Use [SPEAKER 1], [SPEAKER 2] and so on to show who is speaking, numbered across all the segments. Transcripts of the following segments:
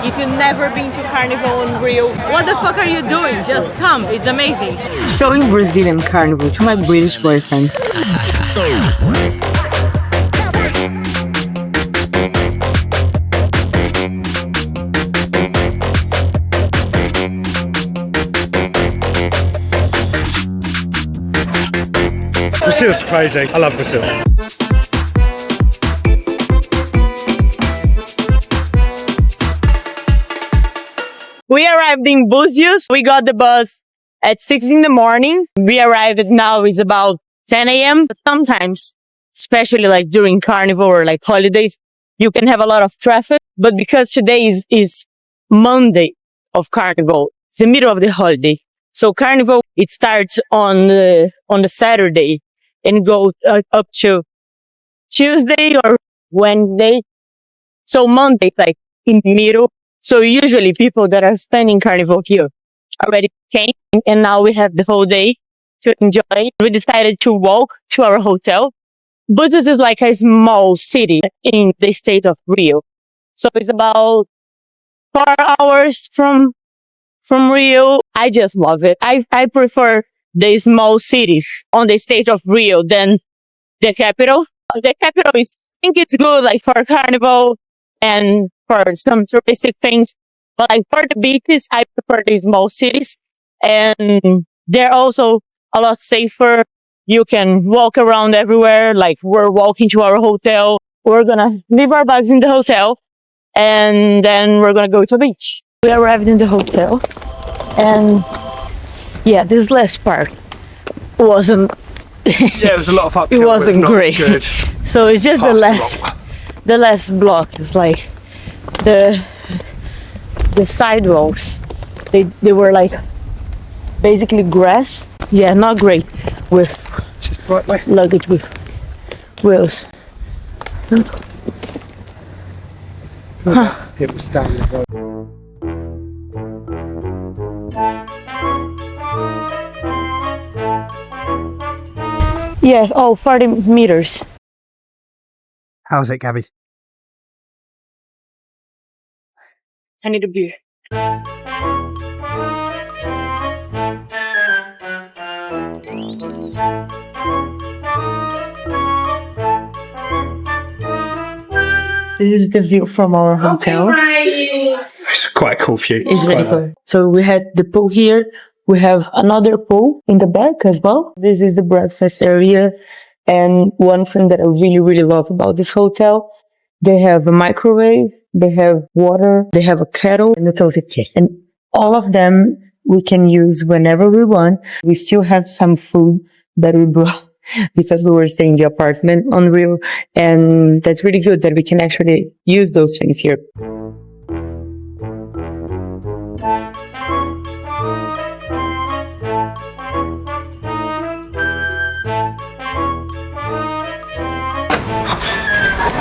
[SPEAKER 1] If you've never been to Carnival in Rio, what the fuck are you doing? Just come, it's amazing. Showing Brazilian Carnival to my British boyfriend.
[SPEAKER 2] Brazil's crazy. I love Brazil.
[SPEAKER 1] We arrived in Buzios. We got the bus at 6 in the morning. We arrived now, it's about 10 a.m. Sometimes, especially like during Carnival or like holidays, you can have a lot of traffic. But because today is Monday of Carnival, it's the middle of the holiday. So Carnival, it starts on the Saturday and goes up to Tuesday or Wednesday. So Monday is like in the middle. So usually people that are spending Carnival here already came, and now we have the whole day to enjoy. We decided to walk to our hotel. Búzios is like a small city in the state of Rio. So it's about 4 hours from Rio. I just love it. I prefer the small cities on the state of Rio than the capital. The capital is, I think it's good like for Carnival and for some touristic things. But like for the beaches, I prefer the small cities. And they're also a lot safer. You can walk around everywhere. Like we're walking to our hotel. We're gonna leave our bags in the hotel. And then we're gonna go to the beach. We arrived in the hotel. And yeah, this last part wasn't...
[SPEAKER 2] Yeah, it was a lot of uphill.
[SPEAKER 1] It wasn't great.
[SPEAKER 2] Good.
[SPEAKER 1] So it's just the last block. It's like the sidewalks. They were like basically grass. Yeah, not great with
[SPEAKER 2] Just the right way.
[SPEAKER 1] luggage with wheels.
[SPEAKER 2] It was down the road.
[SPEAKER 1] Yeah, 40 meters.
[SPEAKER 2] How's it, Gabby?
[SPEAKER 1] I need a beer. This is the view from our hotel.
[SPEAKER 2] It's quite a cool view.
[SPEAKER 1] It's really cool. So we had the pool here. We have another pool in the back as well. This is the breakfast area. And one thing that I really, really love about this hotel, they have a microwave, they have water, they have a kettle, and a toasted chicken. And all of them we can use whenever we want. We still have some food that we brought because we were staying in the apartment on Rio. And that's really good that we can actually use those things here.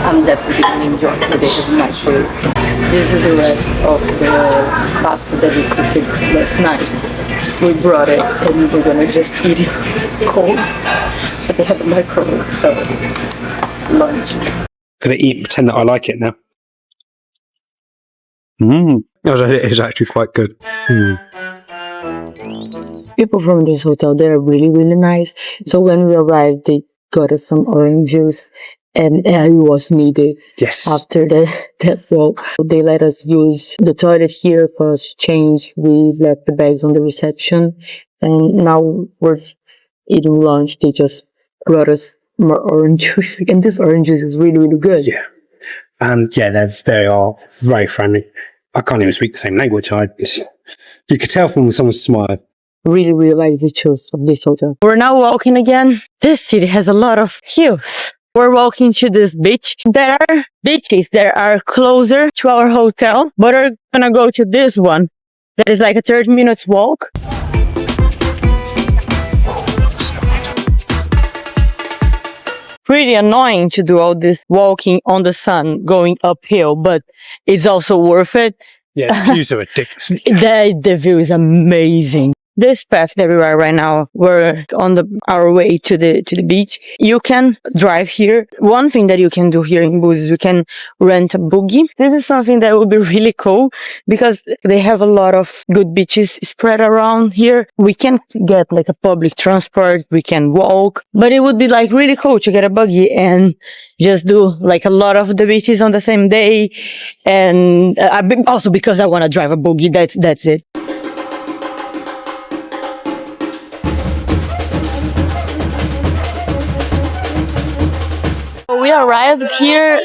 [SPEAKER 1] I'm definitely going to enjoy today with my food. This is the rest of the pasta that we cooked last night. We brought it and we're going to just eat it cold. But they have a microwave, so lunch.
[SPEAKER 2] I'm going to eat and pretend that I like it now. It was actually quite good.
[SPEAKER 1] People from this hotel, they're really, really nice. So when we arrived, they got us some orange juice. And it was needed.
[SPEAKER 2] Yes.
[SPEAKER 1] After that walk, they let us use the toilet here for us to change. We left the bags on the reception, and now we're eating lunch. They just brought us more orange juice, and this orange juice is really, really good.
[SPEAKER 2] Yeah. And yeah, they are very friendly. I can't even speak the same language. You could tell from someone's smile.
[SPEAKER 1] Really, really like the choice of this hotel. We're now walking again. This city has a lot of hills. We're walking to this beach. There are beaches that are closer to our hotel, but we're gonna go to this one that is like a 30 minutes walk. Pretty annoying to do all this walking on the sun going uphill, but it's also worth it.
[SPEAKER 2] Yeah, the views are ridiculous.
[SPEAKER 1] The view is amazing. this path that we are right now, we're on our way to the beach. You can drive here. One thing that you can do here in Búzios is you can rent a buggy. This is something that would be really cool because they have a lot of good beaches spread around here. We can get like a public transport. We can walk, but it would be like really cool to get a buggy and just do like a lot of the beaches on the same day. And also because I want to drive a buggy. That's it. We arrived here.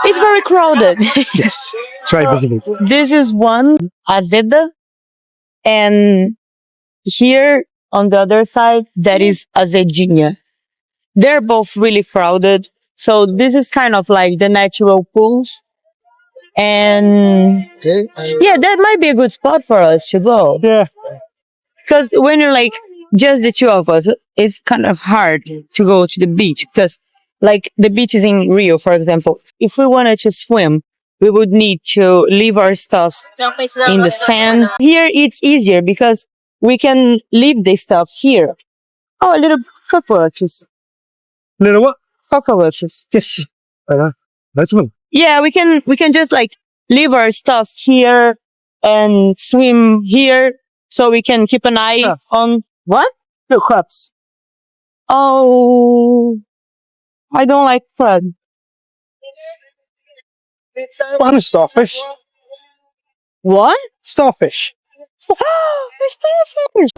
[SPEAKER 1] It's very crowded.
[SPEAKER 2] Yes, it's very visible.
[SPEAKER 1] This is one Azeda, and here on the other side, that is Azedinha. They're both really crowded. So this is kind of like the natural pools. And yeah, that might be a good spot for us to go.
[SPEAKER 2] Yeah.
[SPEAKER 1] Because when you're like just the two of us, it's kind of hard to go to the beach because like the beaches in Rio, for example, if we wanted to swim, we would need to leave our stuff in the sand. Here it's easier because we can leave the stuff here. Oh, little cockroaches.
[SPEAKER 2] Little what?
[SPEAKER 1] Cockroaches.
[SPEAKER 2] Yes. That's one.
[SPEAKER 1] Yeah, we can just like leave our stuff here and swim here so we can keep an eye on what? The crabs. Oh, I don't like crab.
[SPEAKER 2] What kind of starfish?
[SPEAKER 1] What?
[SPEAKER 2] Starfish.
[SPEAKER 1] Oh, it's starfish.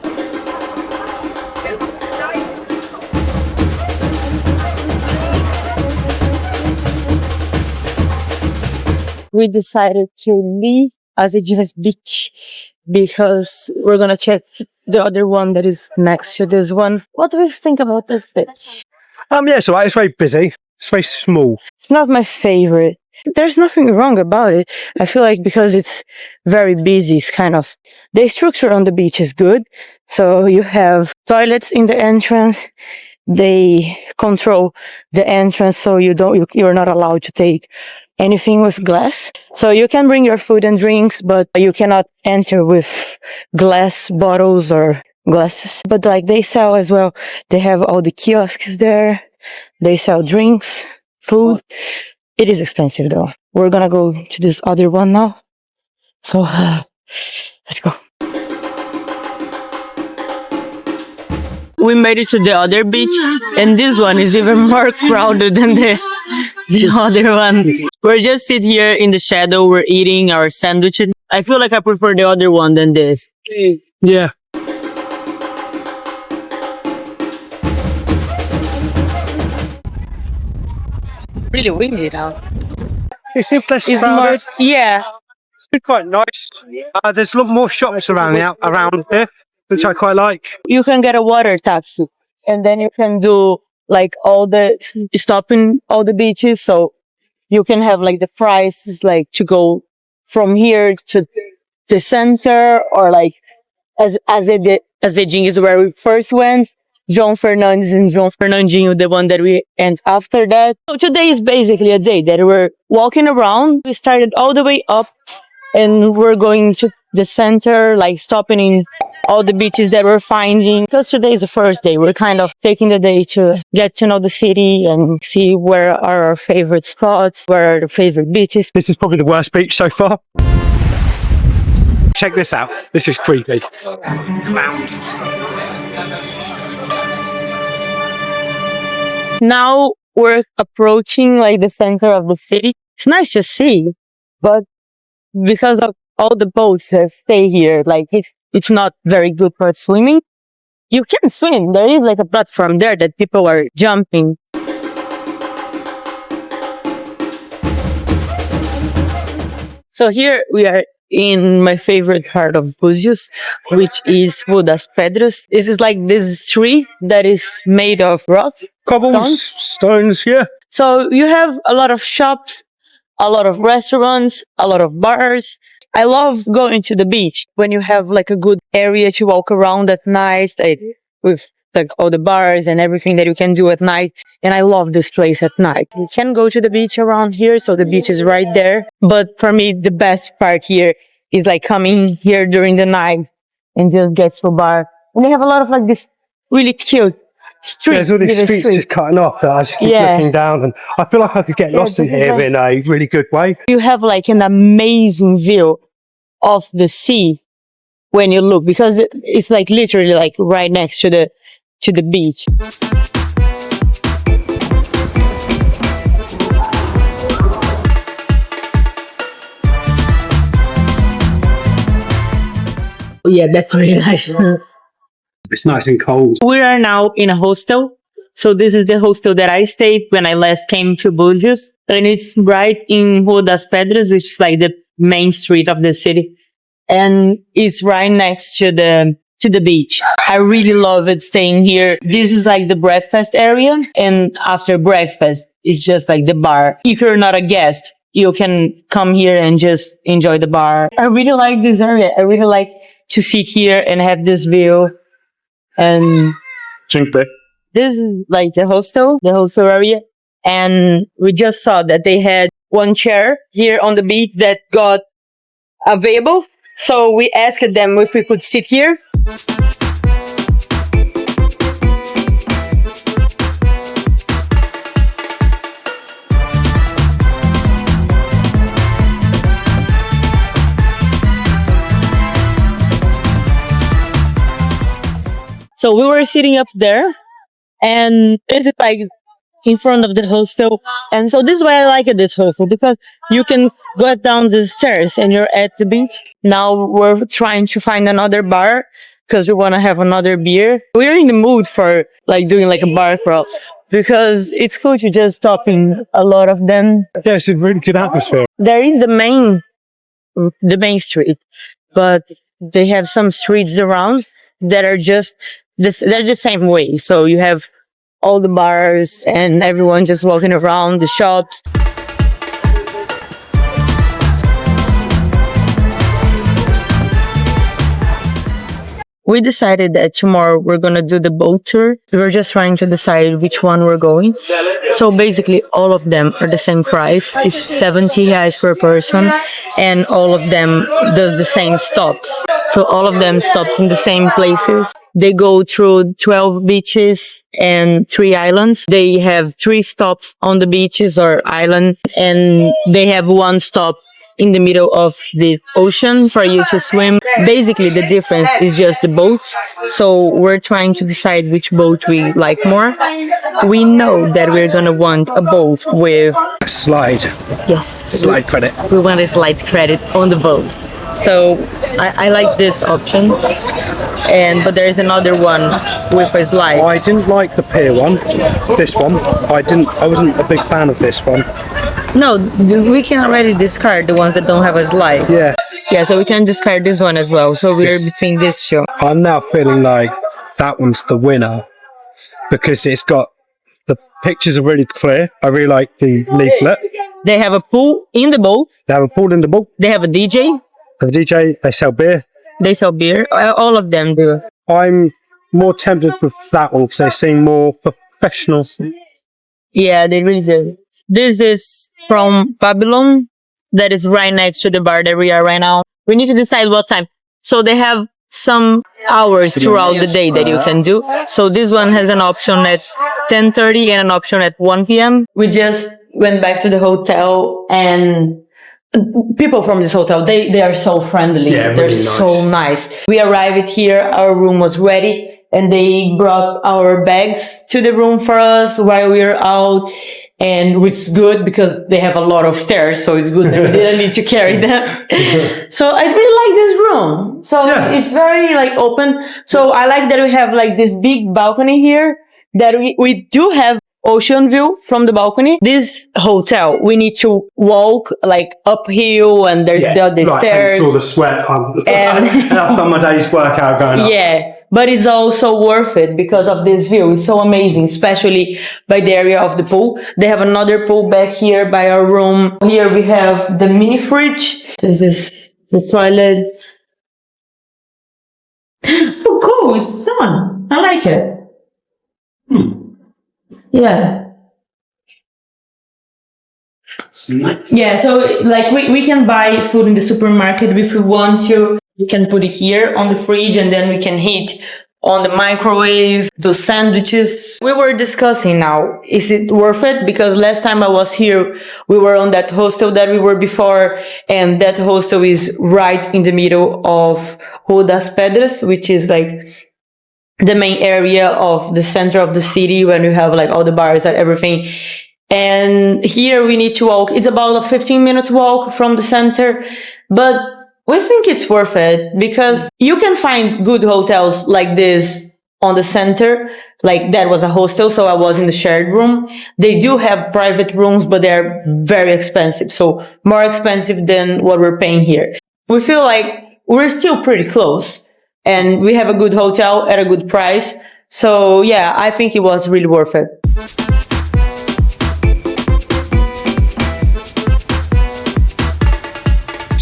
[SPEAKER 1] We decided to leave Azedinha's beach because we're gonna check the other one that is next to this one. What do you think about this beach?
[SPEAKER 2] Yeah, it's alright. It's very busy. It's very small.
[SPEAKER 1] It's not my favorite. There's nothing wrong about it. I feel like because it's very busy, it's kind of, the structure on the beach is good. So you have toilets in the entrance. They control the entrance so you're not allowed to take anything with glass. So you can bring your food and drinks, but you cannot enter with glass bottles or glasses. But like they sell as well. They have all the kiosks there. They sell drinks, food. It is expensive though. We're gonna go to this other one now. So let's go. We made it to the other beach, and this one is even more crowded than the other one. We're just sitting here in the shadow. We're eating our sandwiches. I feel like I prefer the other one than this.
[SPEAKER 2] Yeah.
[SPEAKER 1] Really windy now.
[SPEAKER 2] It seems less
[SPEAKER 1] It's
[SPEAKER 2] crowded.
[SPEAKER 1] yeah.
[SPEAKER 2] It's quite nice. There's a lot more shops around here, which I quite like.
[SPEAKER 1] You can get a water taxi, and then you can do like stopping all the beaches. So you can have like the prices like to go from here to the center, or like Azedinha is where we first went. João Fernandes and João Fernandinho, the one that we end after that. So today is basically a day that we're walking around. We started all the way up and we're going to the center, like stopping in all the beaches that we're finding. Because today is the first day, we're kind of taking the day to get to know the city and see where are our favorite spots, where are the favorite beaches.
[SPEAKER 2] This is probably the worst beach so far. Check this out. This is creepy. Clowns and stuff.
[SPEAKER 1] Now we're approaching like the center of the city. It's nice to see, but because of all the boats that stay here, like it's not very good for swimming. You can swim. There is like a platform there that people are jumping. So here we are in my favorite part of Buzios, which is Rua das Pedras. This is like this street that is made of rock.
[SPEAKER 2] Cobbles, stones, yeah.
[SPEAKER 1] So you have a lot of shops, a lot of restaurants, a lot of bars. I love going to the beach when you have like a good area to walk around at night, like, with like all the bars and everything that you can do at night. And I love this place at night. You can go to the beach around here, so the beach is right there. But for me, the best part here is like coming here during the night and just get to a bar. And they have a lot of like this really cute streets.
[SPEAKER 2] There's all these streets just cutting off that I just keep looking down, and I feel like I could get lost in here in a really good way.
[SPEAKER 1] You have like an amazing view of the sea when you look, because it's like literally like right next to the beach. Yeah, that's really nice.
[SPEAKER 2] It's nice and cold.
[SPEAKER 1] We are now in a hostel. So this is the hostel that I stayed when I last came to Búzios. And it's right in Rua das Pedras, which is like the main street of the city. And it's right next to the beach. I really love it staying here. This is like the breakfast area. And after breakfast, it's just like the bar. If you're not a guest, you can come here and just enjoy the bar. I really like this area. I really like to sit here and have this view. And this is like the hostel area. And we just saw that they had one chair here on the beach that got available. So we asked them if we could sit here. So we were sitting up there, and this is like in front of the hostel. And so this is why I like this hostel, because you can go down the stairs and you're at the beach. Now we're trying to find another bar because we want to have another beer. We're in the mood for like doing like a bar crawl, because it's cool to just stop in a lot of them.
[SPEAKER 2] Yeah, it's a really good atmosphere.
[SPEAKER 1] There is the main street, but they have some streets around that are just they're the same way. So you have all the bars and everyone just walking around the shops. We decided that tomorrow we're going to do the boat tour. We were just trying to decide which one we're going. So basically all of them are the same price. It's 70 reais per person, and all of them does the same stops. So all of them stops in the same places. They go through 12 beaches and 3 islands. They have 3 stops on the beaches or islands, and they have 1 stop in the middle of the ocean for you to swim. Basically, the difference is just the boats. So we're trying to decide which boat we like more. We know that we're gonna want a boat with
[SPEAKER 2] A slide.
[SPEAKER 1] yes,
[SPEAKER 2] Slide credit.
[SPEAKER 1] we want a slide credit on the boat. So I like this option. But there is another one with a slide.
[SPEAKER 2] I didn't like the pier one. This one. I wasn't a big fan of this one.
[SPEAKER 1] No, we can already discard the ones that don't have a slide.
[SPEAKER 2] Yeah.
[SPEAKER 1] Yeah, so we can discard this one as well. So we're between this two.
[SPEAKER 2] I'm now feeling like that one's the winner, because it's got the pictures are really clear. I really like the leaflet.
[SPEAKER 1] They have a pool in the boat.
[SPEAKER 2] They have a pool in the boat.
[SPEAKER 1] They have a DJ.
[SPEAKER 2] The DJ, they sell beer.
[SPEAKER 1] They sell beer. All of them do.
[SPEAKER 2] I'm more tempted with that one because they seem more professional.
[SPEAKER 1] Yeah, they really do. This is from Babylon. That is right next to the bar that we are right now. We need to decide what time. So they have some hours throughout the day that you can do. So this one has an option at 10:30 and an option at 1 p.m. We just went back to the hotel, and people from this hotel, they are so friendly.
[SPEAKER 2] Yeah,
[SPEAKER 1] they're
[SPEAKER 2] really nice.
[SPEAKER 1] so nice. We arrived here, our room was ready, and they brought our bags to the room for us while we were out. And which is good because they have a lot of stairs, so it's good that we didn't need to carry them. So I really like this room. So it's very like open. So I like that we have like this big balcony here, that we do have ocean view from the balcony. This hotel, we need to walk like uphill, and there's the stairs.
[SPEAKER 2] Hence all the sweat.
[SPEAKER 1] And
[SPEAKER 2] I've done my day's workout going up.
[SPEAKER 1] yeah. But it's also worth it because of this view. It's so amazing, especially by the area of the pool. They have another pool back here by our room. Here we have the mini fridge. This is the toilet. Oh, cool. It's fun. I like it. Yeah.
[SPEAKER 2] Nice.
[SPEAKER 1] Yeah, so like we can buy food in the supermarket if we want to. We can put it here on the fridge and then we can heat on the microwave, do sandwiches. We were discussing now, is it worth it? Because last time I was here, we were on that hostel that we were before, and that hostel is right in the middle of Rua das Pedras, which is like the main area of the center of the city when you have like all the bars and everything. And here we need to walk. It's about a 15-minute walk from the center, but we think it's worth it because you can find good hotels like this on the center. Like that was a hostel, so I was in the shared room. They do have private rooms, but they're very expensive. So more expensive than what we're paying here. We feel like we're still pretty close and we have a good hotel at a good price. So yeah, I think it was really worth it.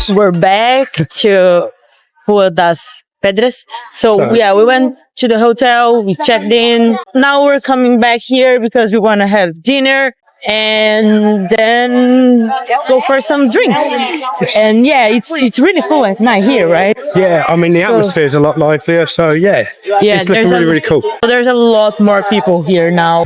[SPEAKER 1] We're back to Rua das Pedras. So yeah, we went to the hotel, we checked in. Now we're coming back here because we want to have dinner and then go for some drinks. And yeah, it's really cool at night here, right?
[SPEAKER 2] Yeah, I mean, the atmosphere is a lot livelier, so yeah, it's looking really cool.
[SPEAKER 1] There's a lot more people here now.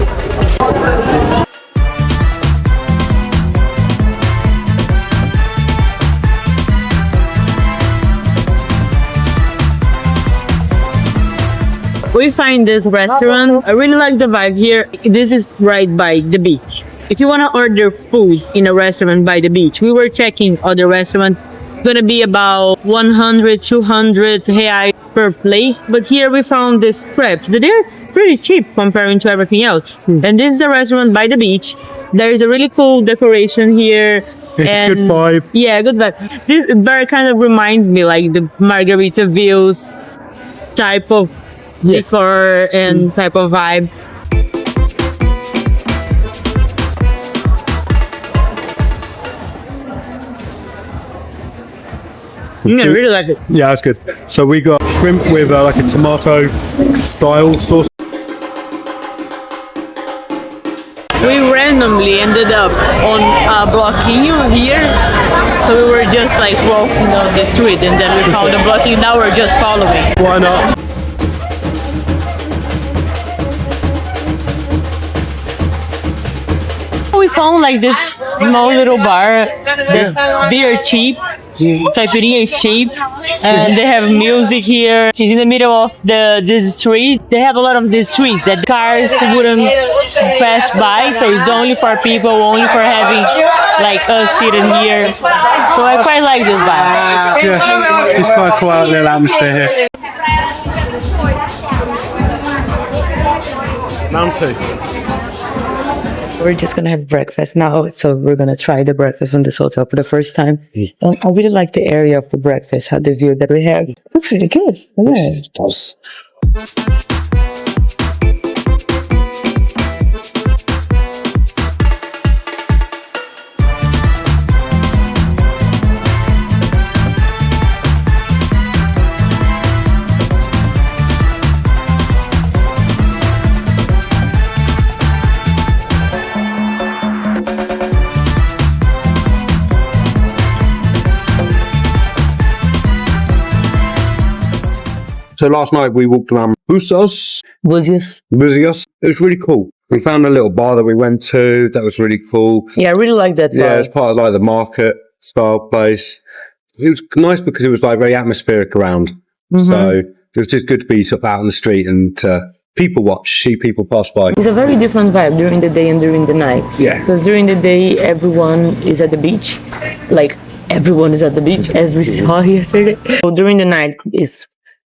[SPEAKER 1] We find this restaurant. I really like the vibe here. This is right by the beach. If you want to order food in a restaurant by the beach, we were checking other restaurants. It's going to be about 100, 200 reais per plate. But here we found these crepes. They're pretty cheap comparing to everything else. And this is a restaurant by the beach. There is a really cool decoration here.
[SPEAKER 2] It's a good vibe.
[SPEAKER 1] Yeah, good vibe. This bar kind of reminds me like the Margarita Views type of decor and type of vibe. I really like it.
[SPEAKER 2] Yeah, it's good. So we got shrimp with like a tomato style sauce.
[SPEAKER 1] We randomly ended up on a bloquinho here, so we were just like walking on the street and then we found a bloquinho. Now we're just following.
[SPEAKER 2] Why not?
[SPEAKER 1] We found like this small little bar that beer cheap, caipirinha is cheap, and they have music here. In the middle of this street, they have a lot of this street that cars wouldn't pass by, so it's only for people, only for having like us sitting here. So I quite like this vibe.
[SPEAKER 2] Yeah, it's quite a quiet little atmosphere here. Mountain.
[SPEAKER 1] We're just gonna have breakfast now, so we're gonna try the breakfast in this hotel for the first time. I really like the area of the breakfast, how the view that we have. It looks really good. Yeah.
[SPEAKER 2] It does. So last night we walked around Buzios.
[SPEAKER 1] Buzios.
[SPEAKER 2] It was really cool. We found a little bar that we went to. That was really cool.
[SPEAKER 1] Yeah, I really like that bar.
[SPEAKER 2] Yeah, it's part of like the market style place. It was nice because it was like very atmospheric around. Mm-hmm. So it was just good to be sort of out on the street and people watch, see people pass by.
[SPEAKER 1] It's a very different vibe during the day and during the night.
[SPEAKER 2] Yeah.
[SPEAKER 1] Because during the day, everyone is at the beach. Like, everyone is at the beach, as we saw yesterday. So during the night, it's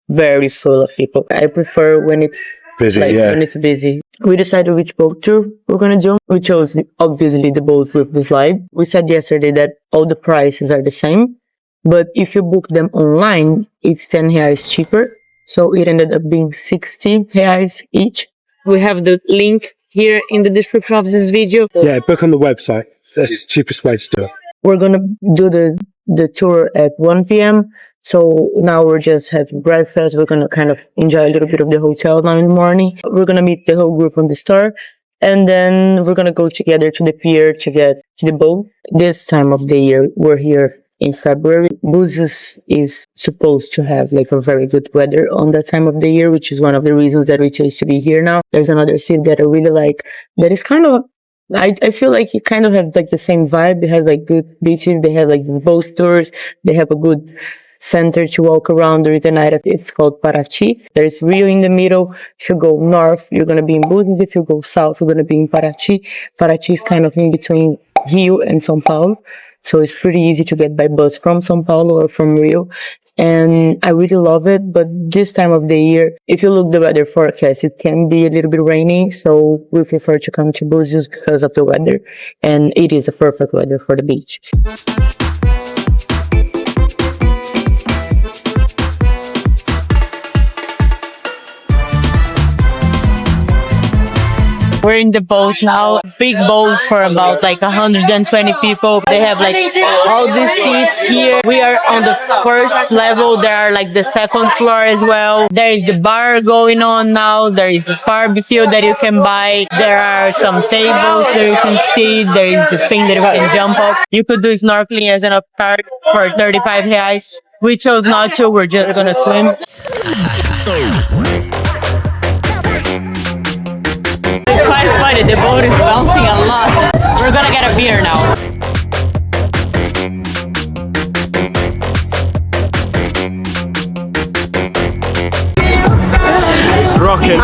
[SPEAKER 1] very full of people. I prefer when it's
[SPEAKER 2] busy,
[SPEAKER 1] when it's busy. We decided which boat tour we're gonna do. We chose, obviously, the boat with the slide. We said yesterday that all the prices are the same, but if you book them online, it's 10 reais cheaper. So it ended up being 60 reais each. We have the link here in the description of this video.
[SPEAKER 2] Yeah, book on the website. That's the cheapest way to do it.
[SPEAKER 1] We're gonna do the tour at 1 p.m. So now we're just having breakfast. We're going to kind of enjoy a little bit of the hotel now in the morning. We're going to meet the whole group from the store. And then we're going to go together to the pier to get to the boat. This time of the year, we're here in February. Búzios is supposed to have like a very good weather on that time of the year, which is one of the reasons that we chose to be here now. There's another city that I really like that is kind of, I feel like you kind of have like the same vibe. They have like good beaches, they have like boat tours, they have a good center to walk around during the night. It's called Paraty. There's Rio in the middle. If you go north, you're going to be in Búzios. If you go south, you're going to be in Paraty. Paraty is kind of in between Rio and São Paulo. So it's pretty easy to get by bus from São Paulo or from Rio. And I really love it. But this time of the year, if you look the weather forecast, it can be a little bit rainy. So we prefer to come to Búzios because of the weather. And it is a perfect weather for the beach. We're in the boat now, big boat for about like 120 people. They have like all these seats here. We are on the first level. There are like the second floor as well. There is the bar going on now. There is the barbecue that you can buy. There are some tables that you can see. There is the thing that you can jump off. You could do snorkeling as an upcharge for 35 reais. We chose not to. We're just gonna swim. It's quite funny, the boat is bouncing a lot. We're gonna get a beer now.
[SPEAKER 2] It's rocking.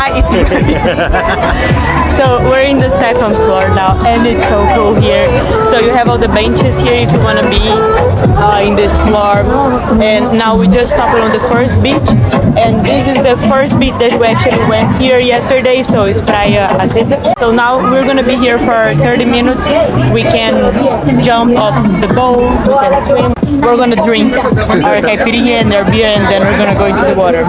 [SPEAKER 1] So we're in the second floor now, and it's so cool here. So you have all the benches here if you want to be in this floor. And now we just stopped on the first beach, and this is the first beach that we actually went here yesterday. So it's Praia Azeda. So now we're gonna be here for 30 minutes. We can jump off the boat, we can swim. We're gonna drink our caipirinha and our beer, and then we're gonna go into the water.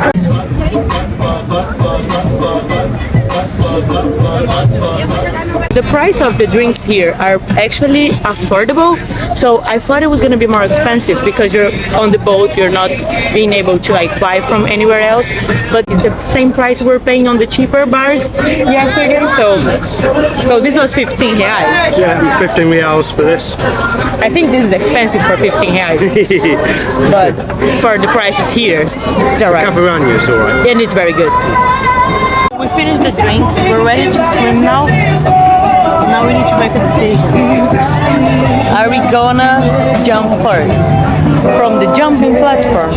[SPEAKER 1] The price of the drinks here are actually affordable, so I thought it was gonna be more expensive because you're on the boat, you're not being able to like buy from anywhere else, but it's the same price we're paying on the cheaper bars yesterday, so this was 15 reais.
[SPEAKER 2] Yeah, 15 reals for this.
[SPEAKER 1] I think this is expensive for 15 reais, but for the prices here, it's alright.
[SPEAKER 2] Capiranha is alright.
[SPEAKER 1] And it's very good. We finished the drinks, we're ready to swim now. Now we need to make a decision. Are we gonna jump first from the jumping platform,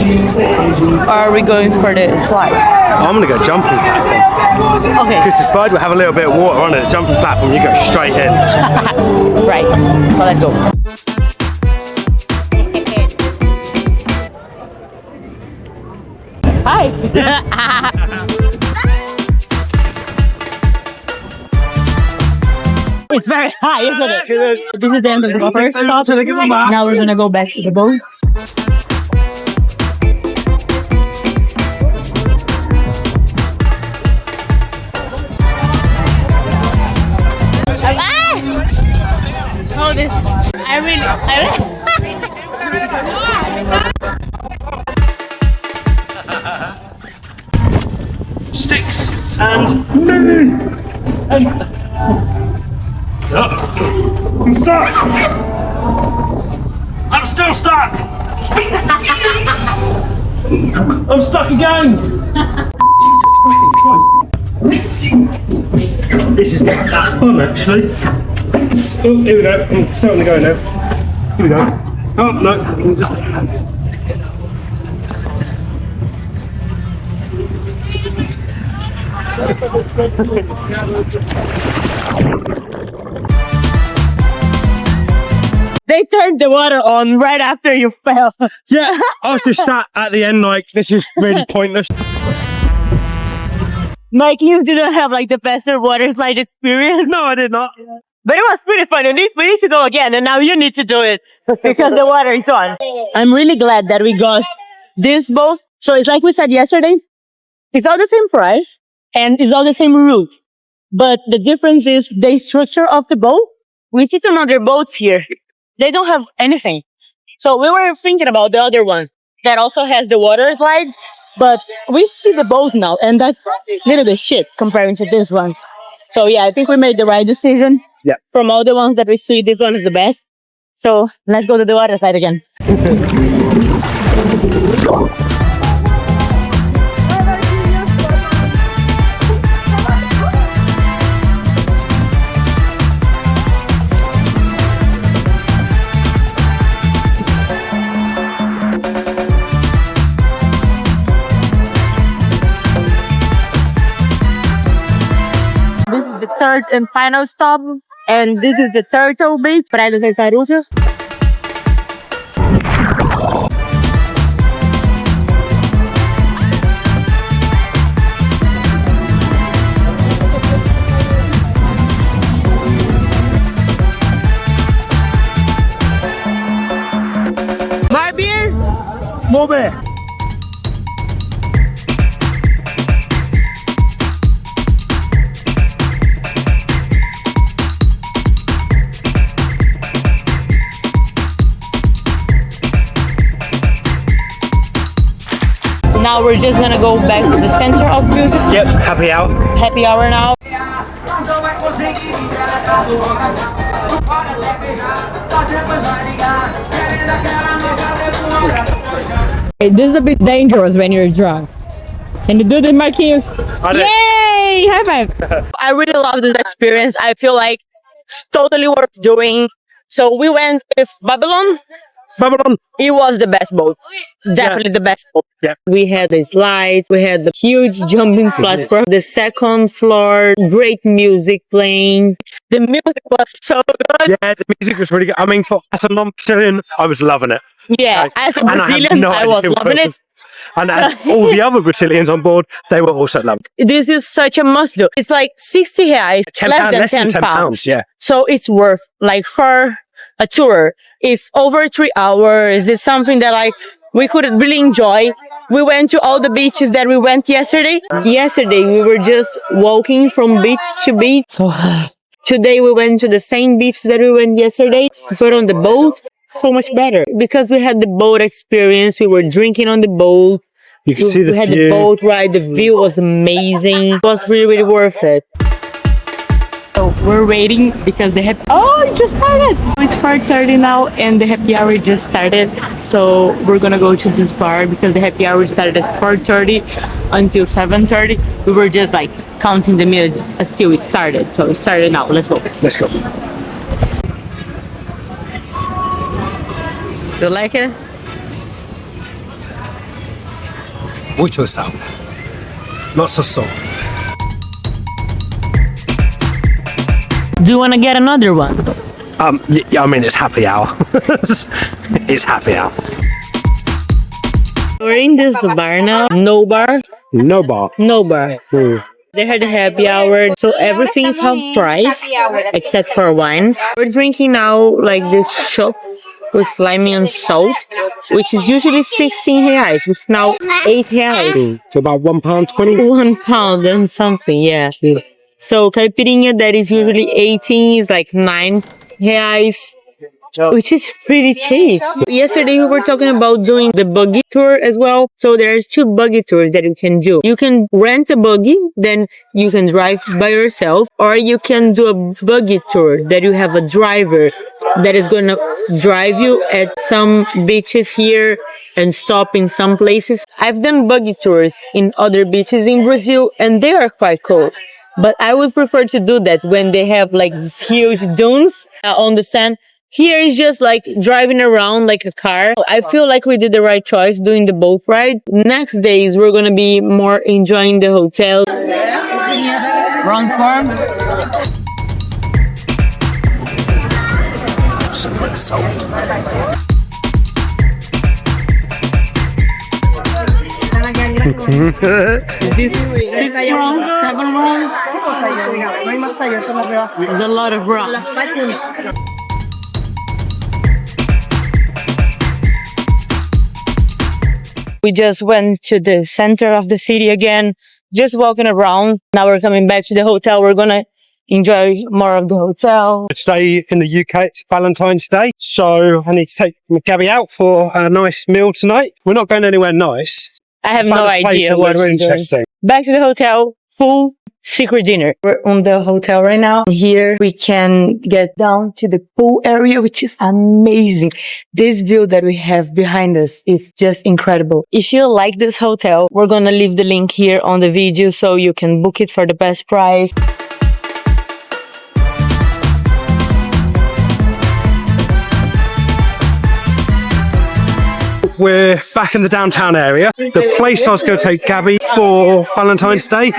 [SPEAKER 1] or are we going for the slide?
[SPEAKER 2] I'm gonna go jumping platform.
[SPEAKER 1] Okay.
[SPEAKER 2] Because the slide will have a little bit of water on it. The jumping platform, you go straight in.
[SPEAKER 1] Right. So let's go. Hi. It's very high, isn't it? This is the end of the first stop. Now we're gonna go back to the boat. Oh, this. I really.
[SPEAKER 2] Sticks and I'm stuck! I'm still stuck! I'm stuck again! Jesus fucking Christ. This is not that fun actually. Oh, here we go. I'm starting to go now. Here we go. Oh, no. I'm just...
[SPEAKER 1] They turned the water on right after you fell.
[SPEAKER 2] Yeah, I was just sat at the end like, this is really pointless.
[SPEAKER 1] Mike, you didn't have like the best water slide experience.
[SPEAKER 2] No, I did not.
[SPEAKER 1] But it was pretty fun. We need to go again, and now you need to do it because the water is on. I'm really glad that we got this boat. So it's like we said yesterday, it's all the same price and it's all the same route. But the difference is the structure of the boat. We see some other boats here. They don't have anything. So we were thinking about the other one that also has the water slide, but we see the boat now, and that's a little bit shit comparing to this one. So yeah, I think we made the right decision.
[SPEAKER 2] Yeah.
[SPEAKER 1] From all the ones that we see, this one is the best. So let's go to the water side again. This is the third and final stop, and this is the Turtle Beach, Praia dos Tartarugas. More beer?
[SPEAKER 3] More beer.
[SPEAKER 1] Now we're just gonna go back to the center of Búzios.
[SPEAKER 3] Yep, happy hour.
[SPEAKER 1] Happy hour now. This is a bit dangerous when you're drunk. Can you do this, Marcus? Yay! High five! I really love this experience. I feel like it's totally worth doing. So we went with Babylon. It was the best boat. Definitely the best boat.
[SPEAKER 3] Yeah.
[SPEAKER 1] We had the slides, we had the huge jumping platform, the second floor, great music playing. The music was so good.
[SPEAKER 3] Yeah, the music was really good. I mean, as a non-Brazilian, I was loving it.
[SPEAKER 1] Yeah, as a
[SPEAKER 3] And I had
[SPEAKER 1] Brazilian,
[SPEAKER 3] no
[SPEAKER 1] I was
[SPEAKER 3] idea what
[SPEAKER 1] loving
[SPEAKER 3] it
[SPEAKER 1] it.
[SPEAKER 3] And as all the other Brazilians on board, they were also loving it.
[SPEAKER 1] This is such a must do. It's like 60 reais, less than 10 pounds.
[SPEAKER 3] Yeah.
[SPEAKER 1] So it's worth, like, for a tour. It's over 3 hours. It's something that, like, we could really enjoy. We went to all the beaches that we went yesterday. Yesterday, we were just walking from beach to beach. So today, we went to the same beach that we went yesterday, but on the boat. So much better because we had the boat experience. We were drinking on the boat.
[SPEAKER 3] You can see the
[SPEAKER 1] We had
[SPEAKER 3] view.
[SPEAKER 1] the boat ride. The view was amazing. It was really, really worth it. So we're waiting because the happy... Oh, it just started! It's 4:30 now and the happy hour just started. So we're gonna go to this bar because the happy hour started at 4:30 until 7:30. We were just like counting the minutes until it started. So it started now. Let's go.
[SPEAKER 3] Let's go.
[SPEAKER 1] You like it?
[SPEAKER 3] Muito sal. Not so salt.
[SPEAKER 1] Do you want to get another one?
[SPEAKER 3] Yeah, I mean, it's happy hour. It's happy hour.
[SPEAKER 1] We're in this bar now. No bar?
[SPEAKER 3] No bar.
[SPEAKER 1] No bar. They had a happy hour, so everything is half price except for wines. We're drinking now like this shop with lime and salt, which is usually 16 reais, which is now 8 reais.
[SPEAKER 3] It's about £1.20.
[SPEAKER 1] £1 and something, yeah. So caipirinha that is usually 18 is like 9 reais. Which is pretty cheap. Yesterday we were talking about doing the buggy tour as well. So there's 2 buggy tours that you can do. You can rent a buggy, then you can drive by yourself, or you can do a buggy tour that you have a driver that is gonna drive you at some beaches here and stop in some places. I've done buggy tours in other beaches in Brazil and they are quite cool. But I would prefer to do that when they have like these huge dunes on the sand. Here is just like driving around like a car. I feel like we did the right choice doing the boat ride. Next days, we're going to be more enjoying the hotel. Wrong form.
[SPEAKER 3] Salt.
[SPEAKER 1] Is this 6 wrong? 7 wrong? There's a lot of rocks. We just went to the center of the city again, just walking around. Now we're coming back to the hotel. We're gonna enjoy more of the hotel.
[SPEAKER 3] Today in the UK, it's Valentine's Day, so I need to take Gabby out for a nice meal tonight. We're not going anywhere nice.
[SPEAKER 1] I have no
[SPEAKER 3] Found a place
[SPEAKER 1] idea
[SPEAKER 3] that
[SPEAKER 1] what
[SPEAKER 3] looks
[SPEAKER 1] we're doing.
[SPEAKER 3] interesting.
[SPEAKER 1] Back to the hotel. full secret dinner. We're on the hotel right now. Here we can get down to the pool area, which is amazing. This view that we have behind us is just incredible. If you like this hotel, we're gonna leave the link here on the video so you can book it for the best price.
[SPEAKER 3] We're back in the downtown area. The place I was going to take Gabby for Valentine's Day,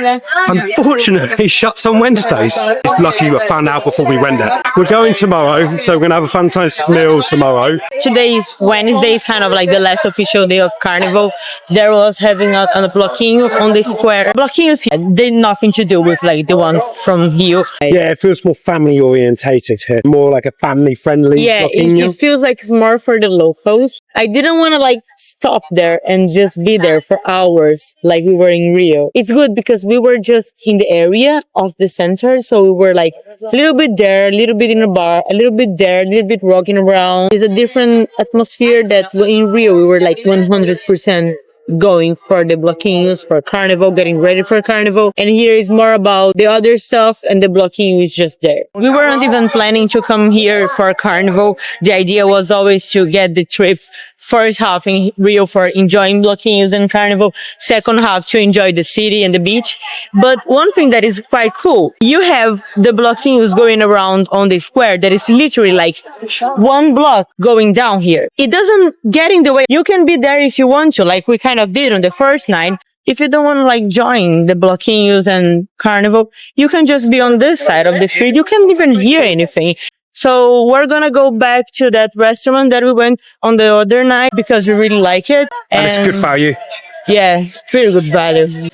[SPEAKER 3] unfortunately, shuts on Wednesdays. It's lucky we found out before we went there. We're going tomorrow, so we're going to have a Valentine's meal tomorrow.
[SPEAKER 1] Today is Wednesday, is kind of like the last official day of Carnival. There was having a bloquinho on the square. Bloquinhos did nothing to do with like the ones from Rio.
[SPEAKER 3] Yeah, it feels more family orientated here, more like a family friendly.
[SPEAKER 1] Yeah, it feels like it's more for the locals. I didn't want to like stop there and just be there for hours like we were in Rio. It's good because we were just in the area of the center, so we were like a little bit there, a little bit in a bar, a little bit there, a little bit walking around. It's a different atmosphere that in Rio we were like 100% going for the bloquinhos, for Carnival, getting ready for Carnival. And here is more about the other stuff, and the bloquinho is just there. We weren't even planning to come here for Carnival. The idea was always to get the trip first half in Rio for enjoying bloquinhos and Carnival, second half to enjoy the city and the beach. But one thing that is quite cool, you have the bloquinhos going around on the square that is literally like one block going down here. It doesn't get in the way. You can be there if you want to, like we kind of did on the first night. If you don't want to like join the bloquinhos and Carnival, you can just be on this side of the street. You can't even hear anything. So we're gonna go back to that restaurant that we went on the other night because we really like it.
[SPEAKER 3] And it's good value.
[SPEAKER 1] Yeah, it's pretty good value.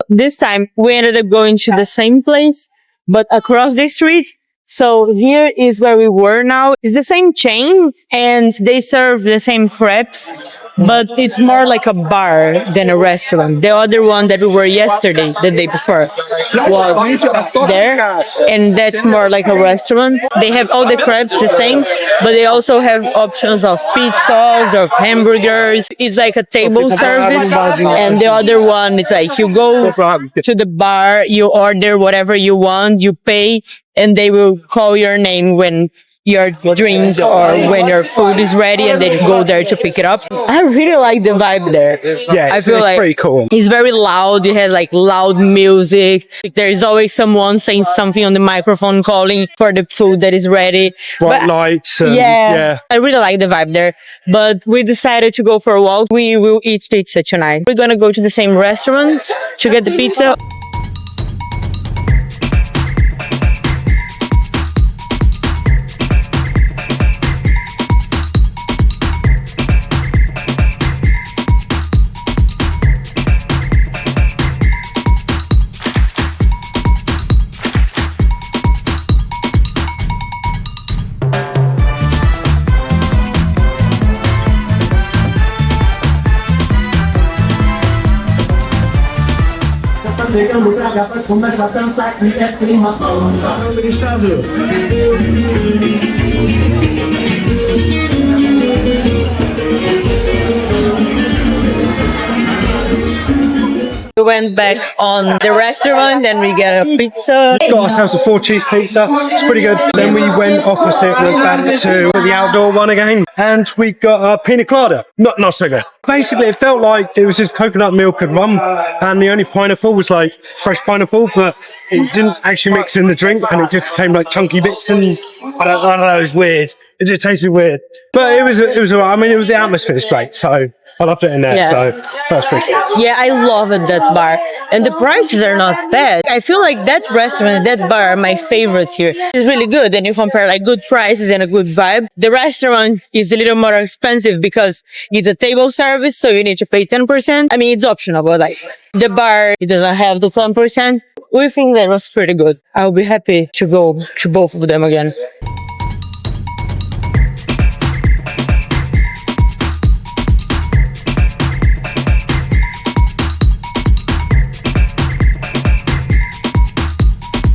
[SPEAKER 1] This time we ended up going to the same place, but across the street. So here is where we were now. It's the same chain and they serve the same crepes, but it's more like a bar than a restaurant. The other one that we were yesterday, the day before, was there, and that's more like a restaurant. They have all the crepes the same, but they also have options of pizzas, of hamburgers. It's like a table service, and the other one is like you go to the bar, you order whatever you want, you pay, and they will call your name when your drink or when your food is ready, and then go there to pick it up. I really like the vibe there.
[SPEAKER 3] Yeah,
[SPEAKER 1] I feel
[SPEAKER 3] it's
[SPEAKER 1] like
[SPEAKER 3] pretty cool.
[SPEAKER 1] It's very loud. It has like loud music. There's always someone saying something on the microphone, calling for the food that is ready.
[SPEAKER 3] Bright lights.
[SPEAKER 1] Yeah, I really like the vibe there. But we decided to go for a walk. We will eat pizza tonight. We're gonna go to the same restaurant to get the pizza.
[SPEAKER 4] Você que lugar rapaz começa a dançar e é clima
[SPEAKER 1] We went back on the restaurant, then we got a pizza.
[SPEAKER 3] Got ourselves a 4-cheese pizza. It's pretty good. Then we went opposite, went back to the outdoor one again, and we got a pina colada. Not so good. Basically, it felt like it was just coconut milk and rum, and the only pineapple was like fresh pineapple, but it didn't actually mix in the drink, and it just came like chunky bits, and I don't know, it was weird. It just tasted weird, but it was alright. I mean, the atmosphere is great, so I loved it in there.
[SPEAKER 1] Yeah.
[SPEAKER 3] So that's pretty good.
[SPEAKER 1] Yeah, I love it, that bar. And the prices are not bad. I feel like that restaurant and that bar are my favorites here. It's really good. And you compare like good prices and a good vibe. The restaurant is a little more expensive because it's a table service, so you need to pay 10%. I mean, it's optional, but like the bar, it doesn't have the 10%. We think that was pretty good. I'll be happy to go to both of them again.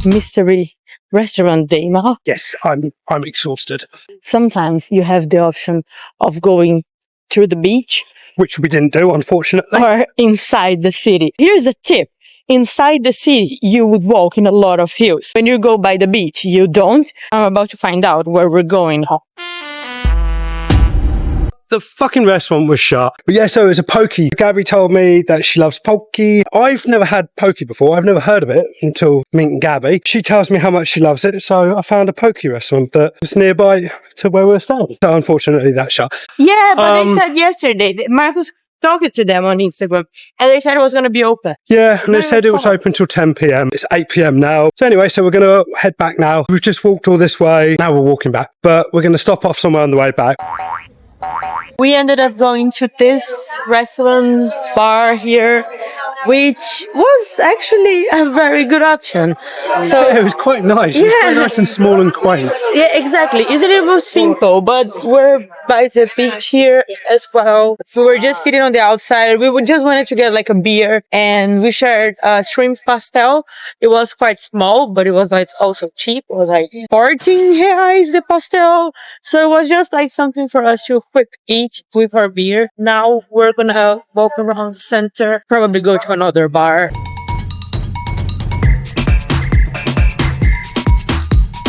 [SPEAKER 1] Mystery restaurant day now.
[SPEAKER 3] Yes, I'm exhausted.
[SPEAKER 1] Sometimes you have the option of going to the beach
[SPEAKER 3] which we didn't do, unfortunately.
[SPEAKER 1] Or inside the city. Here's a tip. Inside the city, you would walk in a lot of hills. When you go by the beach, you don't. I'm about to find out where we're going.
[SPEAKER 3] The fucking restaurant was shut. But yeah, so it was a poke. Gabby told me that she loves poke. I've never had poke before. I've never heard of it until meeting Gabby. She tells me how much she loves it. So I found a poke restaurant that was nearby to where we're staying. So unfortunately, that shut.
[SPEAKER 1] Yeah, but they said yesterday that Marcus talking to them on Instagram and they said it was going to be open.
[SPEAKER 3] Yeah, and they said it was open till 10 p.m. It's 8 p.m. now. So anyway, so we're going to head back now. We've just walked all this way. Now we're walking back, but we're going to stop off somewhere on the way back.
[SPEAKER 1] We ended up going to this restaurant bar here, which was actually a very good option. So
[SPEAKER 3] Yeah, it was quite nice. It was quite nice and small and quaint.
[SPEAKER 1] yeah, exactly. Isn't it more simple? But we're by the beach here as well. So we're just sitting on the outside. We just wanted to get like a beer, and we shared shrimp pastel. It was quite small, but it was like also cheap. It was like 14 reais the pastel. So it was just like something for us to quick eat with our beer. Now we're gonna walk around the center, probably go to another bar.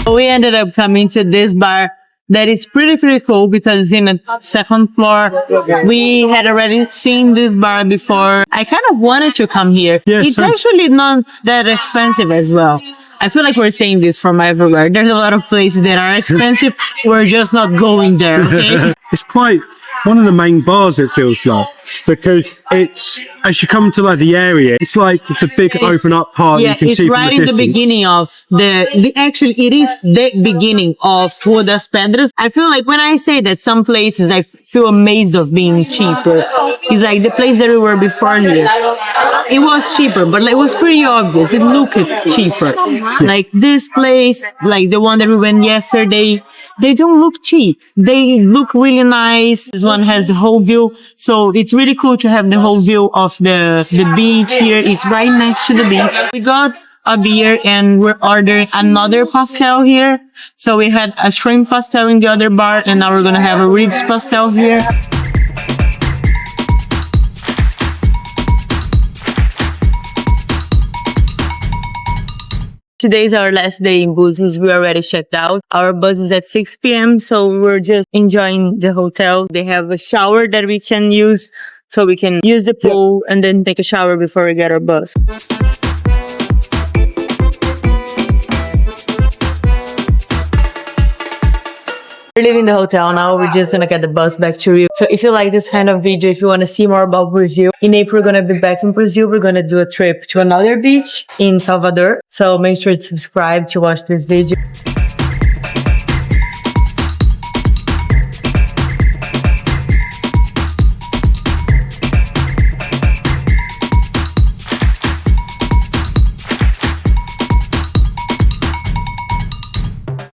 [SPEAKER 1] We ended up coming to this bar that is pretty cool because it's in a second floor. We had already seen this bar before. I kind of wanted to come here.
[SPEAKER 3] Yeah,
[SPEAKER 1] it's
[SPEAKER 3] so-
[SPEAKER 1] actually not that expensive as well. I feel like we're saying this from everywhere. There's a lot of places that are expensive. We're just not going there, okay?
[SPEAKER 3] It's quite one of the main bars, it feels like, because it's, as you come to like the area, it's like the big open up part
[SPEAKER 1] Yeah,
[SPEAKER 3] you can
[SPEAKER 1] it's
[SPEAKER 3] see
[SPEAKER 1] right
[SPEAKER 3] from
[SPEAKER 1] in
[SPEAKER 3] the
[SPEAKER 1] the
[SPEAKER 3] distance.
[SPEAKER 1] beginning of actually, it is the beginning of Rua das Pedras. I feel like when I say that some places, I feel amazed of being cheaper. It's like the place that we were before here. It was cheaper, but like, it was pretty obvious. It looked cheaper. Like this place, like the one that we went yesterday, they don't look cheap. They look really nice. This one has the whole view. So it's really cool to have the whole view of the beach here. It's right next to the beach. We got a beer and we're ordering another pastel here. So we had a shrimp pastel in the other bar and now we're going to have a ribs pastel here. Today's our last day in Búzios. We already checked out. Our bus is at 6 p.m. So we're just enjoying the hotel. They have a shower that we can use. So we can use the pool and then take a shower before we get our bus. We're leaving the hotel now. We're just gonna get the bus back to Rio. So if you like this kind of video, if you want to see more about Brazil, in April we're gonna be back in Brazil. We're gonna do a trip to another beach in Salvador. So make sure to subscribe to watch this video.